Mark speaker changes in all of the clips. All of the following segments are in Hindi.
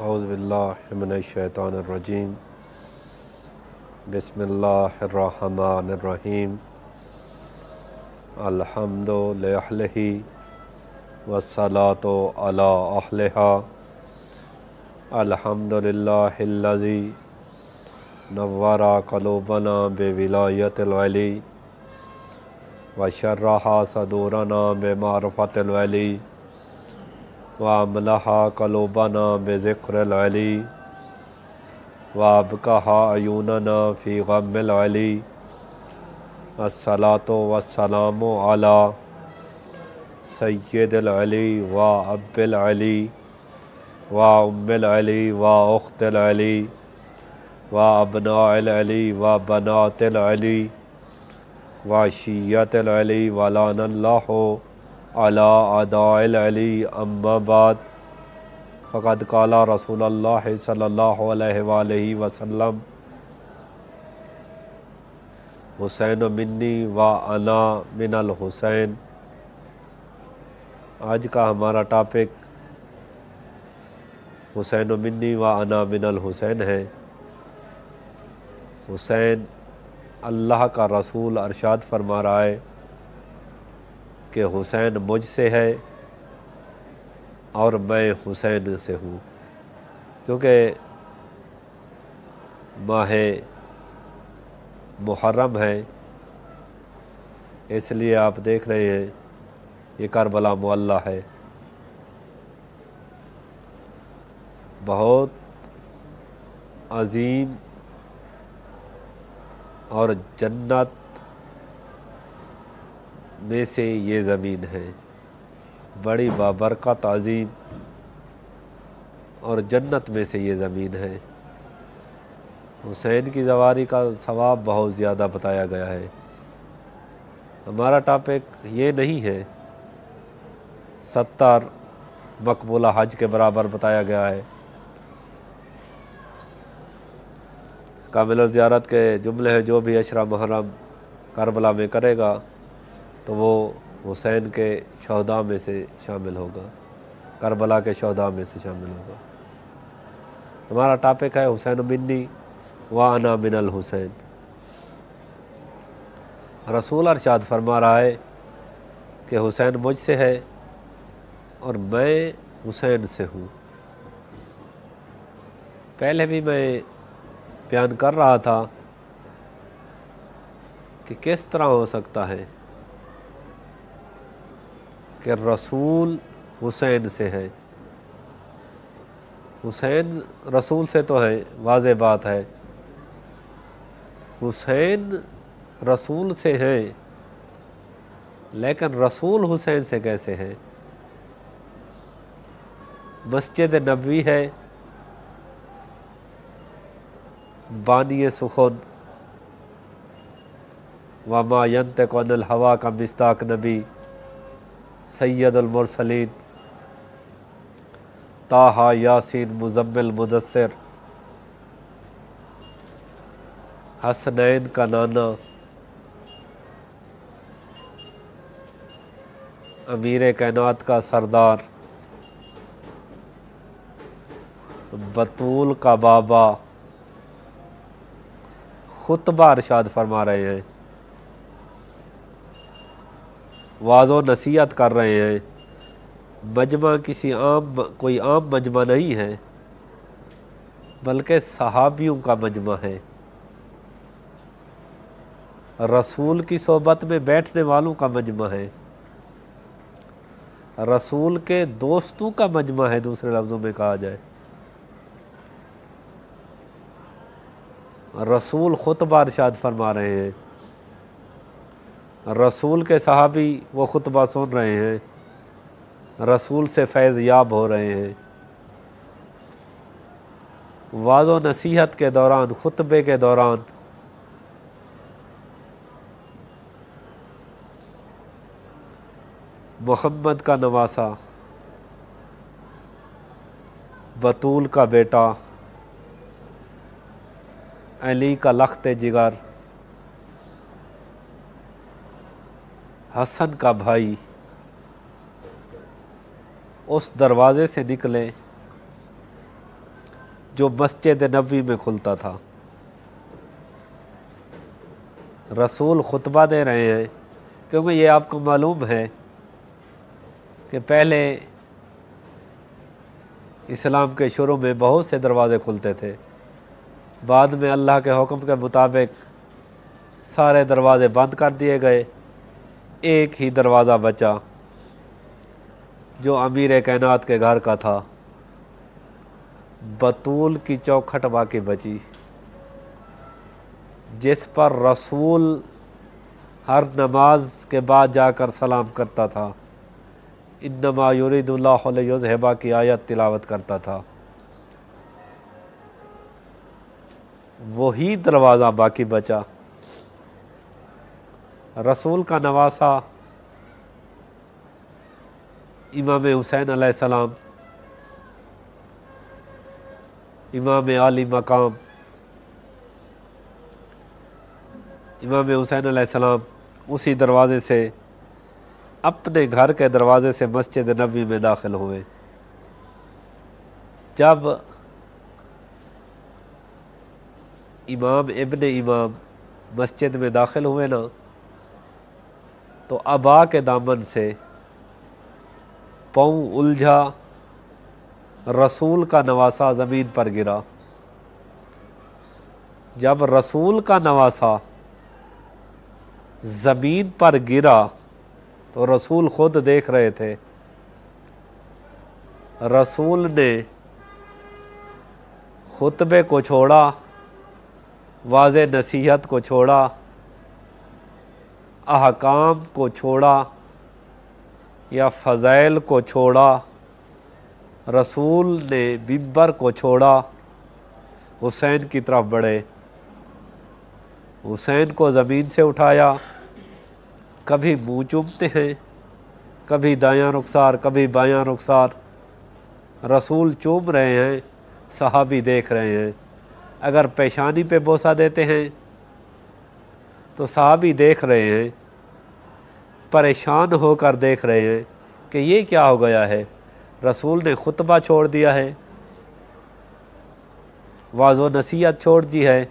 Speaker 1: औज़ुबिल्लाहि मिनश्शैतानिर्रजीम बिस्मिल्लाहिर्रहमानिर्रहीम अल्हम्दुलिल्लाहि वस्सलातु अला अहलिहा अल्हम्दुलिल्लाहिल्लज़ी नव्वरा क़ुलूबना बिविलायतिल वली व शर्रहा सदूरना बिमारिफ़तिल वली व अमलहा क़ुलूबना बिज़िक्रिल वली व अबक़हा अयूनना फ़ी ग़म्मिल वली अस्सलातु वस्सलामु अला सय्यिदिल वली व अब्बिल वली व उम्मिल वली व उख़्तिल वली व अबनाइल वली व बनातिल वली व शिय्यतिल वली व लानल्लाहु अला अदाइल वली अम्मा बाद फ़क़द क़ाला रसूलुल्लाह सल्लल्लाहु अलैहि वसल्लम हुसैन मिन्नी व अना मिनल हुसैन। आज का हमारा टॉपिक हुसैन मिन्नी व अना मिनल हुसैन है। हुसैन अल्लाह का रसूल अरशाद फरमा रहा है कि हुसैन मुझसे है और मैं हुसैन से हूँ, क्योंकि माह मुहर्रम है, इसलिए आप देख रहे हैं ये करबला मुअल्ला है। बहुत अजीम और जन्नत में से ये ज़मीन है, बड़ी बाबरकत अजीम और जन्नत में से ये ज़मीन है। हुसैन की ज़वारी का सवाब बहुत ज़्यादा बताया गया है। हमारा टॉपिक ये नहीं है 70 मकबूला हज के बराबर बताया गया है। कामिल ज़ियारत के जुमले हैं, जो भी अशरा मुहर्रम करबला में करेगा तो वो हुसैन के शहदा में से शामिल होगा, करबला के शहदा में से शामिल होगा। हमारा टॉपिक है हुसैन मिन्नी व अना मिनल हुसैन। रसूल अरशाद फरमा रहा है कि हुसैन मुझसे है और मैं हुसैन से हूँ। पहले भी मैं बयान कर रहा था कि किस तरह हो सकता है कि रसूल हुसैन से है। हुसैन रसूल से तो है, वाज़े बात है। हुसैन रसूल से है, लेकिन रसूल हुसैन से कैसे है? मस्जिद नबवी है, बानी सुखुन वमा यंतिक़ु अनिल हवा का मिस्ताक नबी सैयदुल मुरसलीन ताहा यासीन मुज़म्मिल मुदस्सिर हसनैन का नाना अमीर कायनात का सरदार बतूल का बाबा खुतबा इरशाद फरमा रहे हैं, वाज़ो नसीहत कर रहे हैं। मजमा कोई आम मजमा नहीं है, बल्कि सहाबियों का मजमा है। रसूल की सोबत में बैठने वालों का मजमा है, रसूल के दोस्तों का मजमा है। दूसरे लफ्ज़ों में कहा जाए, रसूल खुतबा इरशाद फरमा रहे हैं, रसूल के सहाबी वो खुतबा सुन रहे हैं, रसूल से फैज़ याब हो रहे हैं। वाज़ो नसीहत के दौरान, खुतबे के दौरान मोहम्मद का नवासा, बतूल का बेटा, अली का लख्त जिगर, हसन का भाई उस दरवाज़े से निकले जो मस्जिद नबवी में खुलता था। रसूल खुतबा दे रहे हैं, क्योंकि ये आपको मालूम है कि पहले इस्लाम के शुरू में बहुत से दरवाज़े खुलते थे, बाद में अल्लाह के हुक्म के मुताबिक सारे दरवाज़े बंद कर दिए गए। एक ही दरवाज़ा बचा जो अमीर कायनात के घर का था, बतूल की चौखट बाकी बची, जिस पर रसूल हर नमाज के बाद जाकर सलाम करता था। इन्नमा युरिदुल्लाहु लियुज़हिबा की आयत तिलावत करता था। वही दरवाज़ा बाकी बचा। रसूल का नवासा इमाम हुसैन अलैहिस्सलाम, इमाम आली मकाम इमाम हुसैन अलैहिस्सलाम उसी दरवाज़े से, अपने घर के दरवाज़े से मस्जिद नबवी में दाखिल हुए। जब इमाम इब्न इमाम मस्जिद में दाखिल हुए ना, तो अबा के दामन से पाँव उलझा, रसूल का नवासा ज़मीन पर गिरा। जब रसूल का नवासा ज़मीन पर गिरा तो रसूल ख़ुद देख रहे थे। रसूल ने खुतबे को छोड़ा, वाज़े नसीहत को छोड़ा, अहकाम को छोड़ा या फ़ज़ाइल को छोड़ा। रसूल ने मिंबर को छोड़ा, हुसैन की तरफ बढ़े। हुसैन को ज़मीन से उठाया, कभी मुँह चूमते हैं, कभी दायां रुखसार, कभी बायां रुखसार। रसूल चूम रहे हैं, सहाबी देख रहे हैं। अगर पेशानी पे बोसा देते हैं तो सहाबी देख रहे हैं, परेशान होकर देख रहे हैं कि ये क्या हो गया है। रसूल ने खुतबा छोड़ दिया है, वाज़ो नसीहत छोड़ दी है,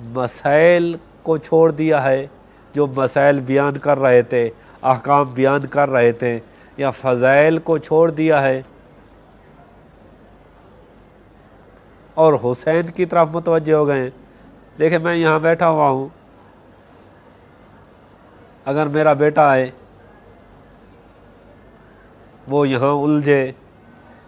Speaker 1: मसाइल को छोड़ दिया है, जो मसाइल बयान कर रहे थे, अहकाम बयान कर रहे थे, या फ़ज़ाइल को छोड़ दिया है और हुसैन की तरफ मुतवज्जे हो गए। देखें, मैं यहाँ बैठा हुआ हूँ, अगर मेरा बेटा आए, वो यहाँ उलझे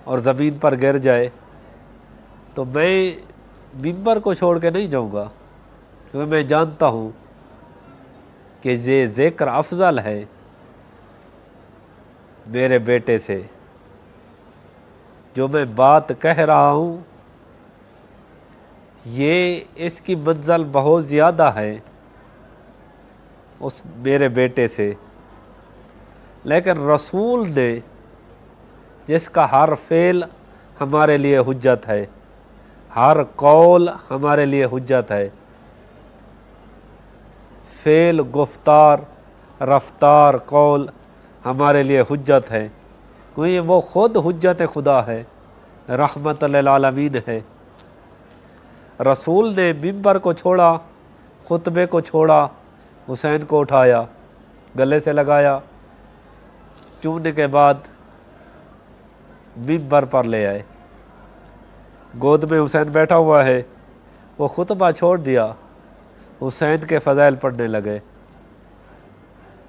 Speaker 1: और ज़मीन पर गिर जाए, तो मैं मिंबर को छोड़ के नहीं जाऊँगा, क्योंकि मैं जानता हूँ कि ये ज़िक्र अफजल है मेरे बेटे से। जो मैं बात कह रहा हूँ ये इसकी मंज़िल बहुत ज़्यादा है उस मेरे बेटे से। लेकिन रसूल ने, जिसका हर फ़ेल हमारे लिए हुज्जत है, हर कौल हमारे लिए हुज्जत है, फ़ेल, गुफ्तार, रफ्तार, कौल हमारे लिए हुज्जत है, क्योंकि वो ख़ुद हुज्जत खुदा है, रहमत लिल आलमीन है। रसूल ने मिंबर को छोड़ा, खुतबे को छोड़ा, हुसैन को उठाया, गले से लगाया, चूमने के बाद मिंबर पर ले आए। गोद में हुसैन बैठा हुआ है, वो खुतबा छोड़ दिया, हुसैन के फ़ज़ाइल पढ़ने लगे।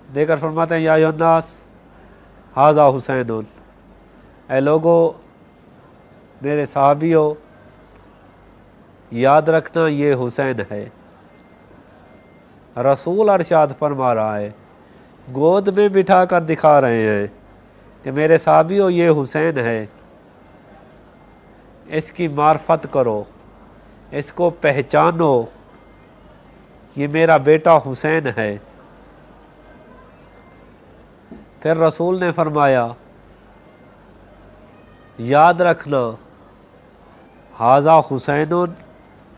Speaker 1: देकर फरमाते हैं, या अय्युहन्नास हाज़ा हुसैनुन, ऐ लोगो, मेरे सहाबियों, याद रखना ये हुसैन है। रसूल अरशाद फरमा रहा है, गोद में बिठा कर दिखा रहे हैं कि मेरे सहाबियों ये हुसैन है, इसकी मार्फत करो, इसको पहचानो, ये मेरा बेटा हुसैन है। फिर रसूल ने फरमाया, याद रखना, हाज़ा हुसैनुन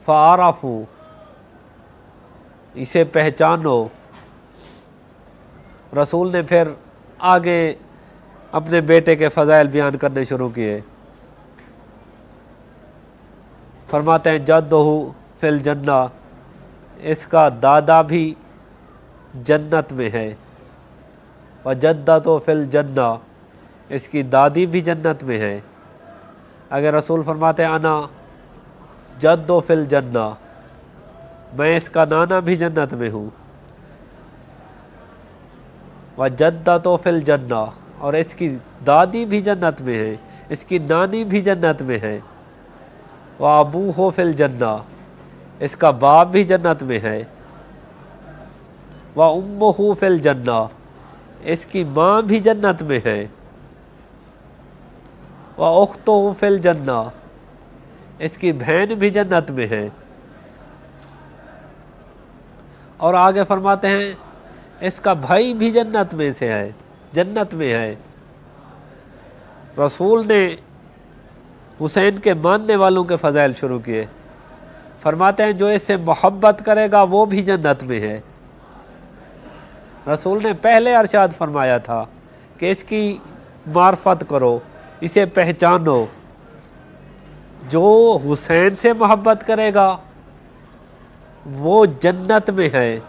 Speaker 1: फ़ारफ़ू, इसे पहचानो। रसूल ने फिर आगे अपने बेटे के फ़ज़ाइल बयान करने शुरू किए फरमाते हैं जद्दहू फिल जन्ना, इसका दादा भी जन्नत में है। व जद्दतो फिल जन्ना, इसकी दादी भी जन्नत में है। अगर रसूल फरमाते हैं अना जद्दो फिल जन्ना, मैं इसका नाना भी जन्नत में हूँ। व जद्दतो फिल जन्ना, और इसकी दादी भी जन्नत में है, इसकी नानी भी जन्नत में है। व अबू हो फिल जन्ना, इसका बाप भी जन्नत में है। व उम्मुहु फिल जन्ना, इसकी माँ भी जन्नत में है। व उख्तुहु फिल जन्ना, इसकी बहन भी जन्नत में है। और आगे फरमाते हैं इसका भाई भी जन्नत में से है, जन्नत में है। रसूल ने हुसैन के मानने वालों के फ़ज़ाइल शुरू किए। फरमाते हैं जो इससे मोहब्बत करेगा वो भी जन्नत में है। रसूल ने पहले अरशाद फरमाया था कि इसकी मार्फत करो, इसे पहचानो। जो हुसैन से मोहब्बत करेगा वो जन्नत में है।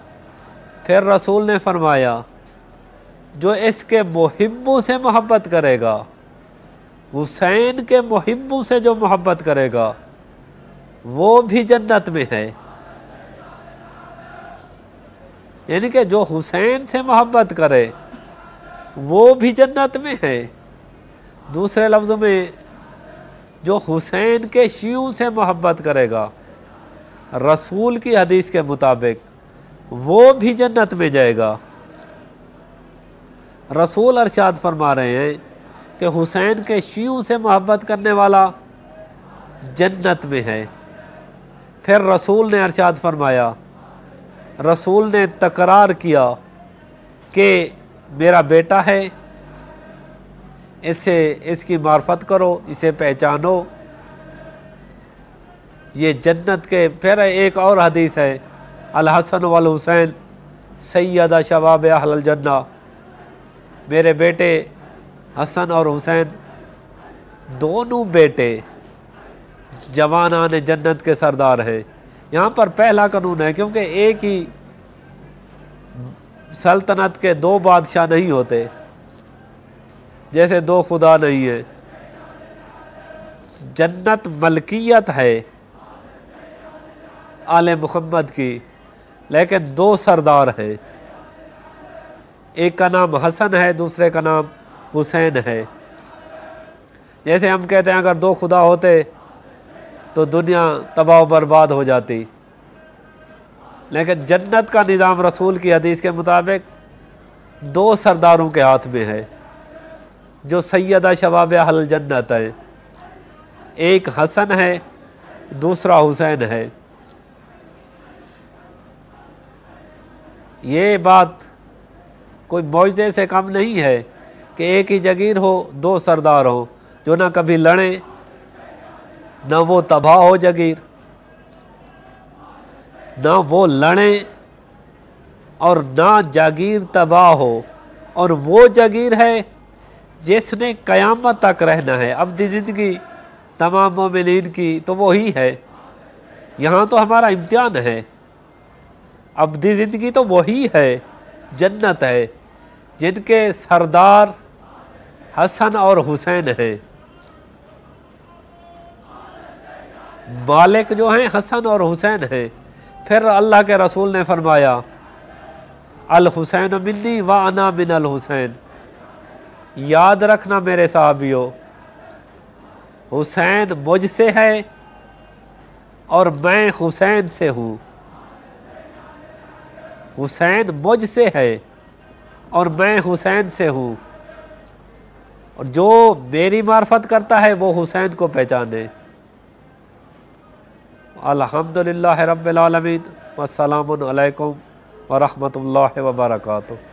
Speaker 1: फिर रसूल ने फरमाया जो इसके मुहिब्बों से मोहब्बत करेगा, हुसैन के मुहिब्बों से जो मोहब्बत करेगा वो भी जन्नत में है। यानी कि जो हुसैन से मोहब्बत करे वो भी जन्नत में है। दूसरे लफ्ज़ों में जो हुसैन के शियों से मोहब्बत करेगा रसूल की हदीस के मुताबिक वो भी जन्नत में जाएगा। रसूल अरशाद फरमा रहे हैं कि हुसैन के शियों से मोहब्बत करने वाला जन्नत में है। फिर रसूल ने अरशाद फरमाया, रसूल ने तकरार किया कि मेरा बेटा है, इससे इसकी मार्फत करो, इसे पहचानो, ये जन्नत के। फिर एक और हदीस है अल हसन वल हुसैन सैयदा शबाब अहल जन्ना, मेरे बेटे हसन और हुसैन दोनों बेटे जवानान जन्नत के सरदार हैं। यहाँ पर पहला कानून है, क्योंकि एक ही सल्तनत के दो बादशाह नहीं होते, जैसे दो खुदा नहीं है। जन्नत मलकियत है आले मुहम्मद की, लेकिन दो सरदार हैं, एक का नाम हसन है, दूसरे का नाम हुसैन है। जैसे हम कहते हैं अगर दो खुदा होते तो दुनिया तबाह बर्बाद हो जाती, लेकिन जन्नत का निज़ाम रसूल की हदीस के मुताबिक दो सरदारों के हाथ में है जो सैयदा शबाब अहल जन्नत है। एक हसन है, दूसरा हुसैन है। ये बात कोई मौजज़े से कम नहीं है कि एक ही जगीर हो, दो सरदार हो जो ना कभी लड़ें, ना वो तबाह हो जगीर, ना वो लड़ें और ना जागीर तबाह हो। और वो जगीर है जिसने क़यामत तक रहना है, अब्दी ज़िंदगी तमाम मोमिनीन की तो वही है। यहाँ तो हमारा इम्तिहान है, अब्दी ज़िंदगी तो वही है, जन्नत है, जिनके सरदार हसन और हुसैन हैं। मालिक जो हैं हसन और हुसैन हैं। फिर अल्लाह के रसूल ने फरमाया अल हुसैन मिन्नी व अना मिन अल हुसैन, याद रखना मेरे साहबियों, हुसैन मुझसे है और मैं हुसैन से हूँ। हुसैन मुझसे है और मैं हुसैन से हूँ, और जो मेरी मार्फत करता है वो हुसैन को पहचाने। अल्हम्दुलिल्लाह रब्बिल आलमीन, वस्सलामु अलैकुम व रहमतुल्लाहि व बरकातुहू।